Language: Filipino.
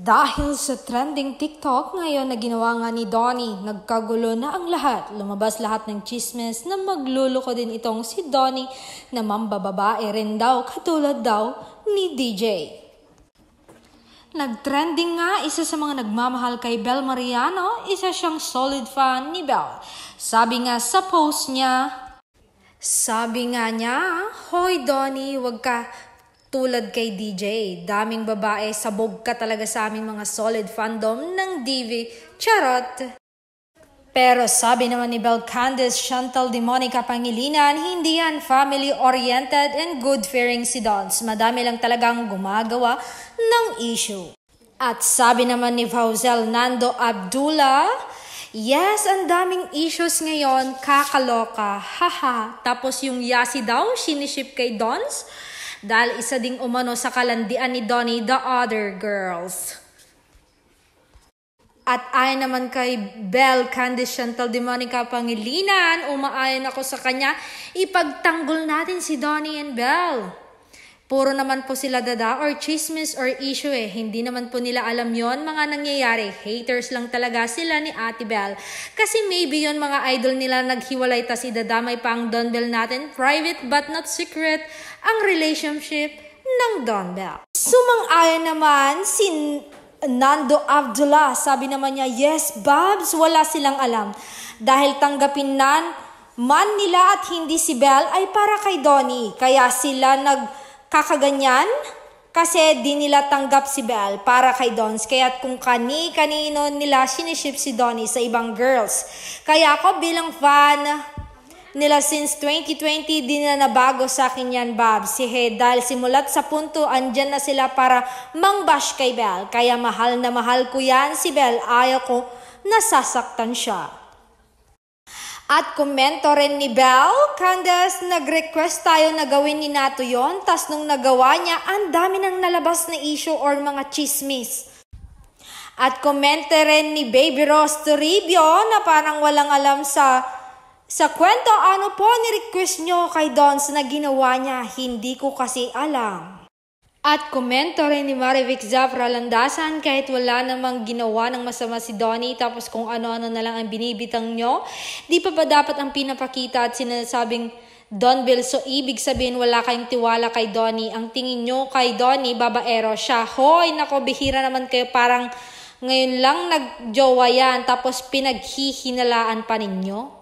Dahil sa trending TikTok ngayon na ginawa nga ni Donnie, nagkagulo na ang lahat. Lumabas lahat ng chismes na magluloko din itong si Donnie na mambababae rin daw katulad daw ni DJ. Nagtrending nga isa sa mga nagmamahal kay Bel Mariano, isa siyang solid fan ni Bel. Sabi nga sa post niya, "Hoy Donnie, wag ka tulad kay DJ. Daming babae, sabog ka talaga sa aming mga solid fandom ng DV. Charot!" Pero sabi naman ni Bel Candice Chantal Demonica Pangilinan, hindi yan family-oriented and good-fearing si Dons. Madami lang talagang gumagawa ng issue. At sabi naman ni Vauzelle Nando Abdullah, "Yes, ang daming issues ngayon, kakaloka, haha." Tapos yung Yasi daw, siniship kay Dons, dahil isa ding umano sa kalandian ni Donnie, the other girls. At ayon naman kay Bel Candice Chantal Demonica Pangilinan, umaayon ako sa kanya, ipagtanggol natin si Donnie and Bel. Puro naman po sila dada or chismis or issue Hindi naman po nila alam yon mga nangyayari. Haters lang talaga sila ni Ate Bel. Kasi maybe yon mga idol nila naghiwalay tas idadamay pa ang Don Bel natin. Private but not secret ang relationship ng Don Bel. Sumang-ayon naman si Nando Abdullah. Sabi naman niya, "Yes, Babs, wala silang alam. Dahil tanggapin man nila at hindi si Bel ay para kay Donnie. Kaya sila nagkakaganyan kasi di nila tanggap si Bel para kay Dons. Kaya kung kani-kanino nila siniship si Donnie sa ibang girls. Kaya ako bilang fan nila since 2020, di na nabago sa akin yan, Babs. Dahil simulat sa punto, andyan na sila para mangbash kay Bel. Kaya mahal na mahal ko yan si Bel. Ayaw ko nasasaktan siya." At komento rin ni Bel Candice, "Nag-request tayo na gawin ni Nato yon. Tas nung nagawa niya, ang dami nang nalabas na issue or mga chismis." At komento rin ni Baby Rose Toribio na parang walang alam sa kwento, "Ano po ni-request nyo kay Dons na ginawa niya? Hindi ko kasi alam." At komento rin ni Marivic Zafra Landasan, "Kahit wala namang ginawa ng masama si Donnie, tapos kung ano-ano na lang ang binibitang nyo, di pa ba dapat ang pinapakita at sinasabing Don Bel? So ibig sabihin wala kayong tiwala kay Donnie. Ang tingin nyo kay Donnie, babaero siya. Hoy, nako, bihira naman kayo, parang ngayon lang nagjowa yan, tapos pinaghihinalaan pa ninyo."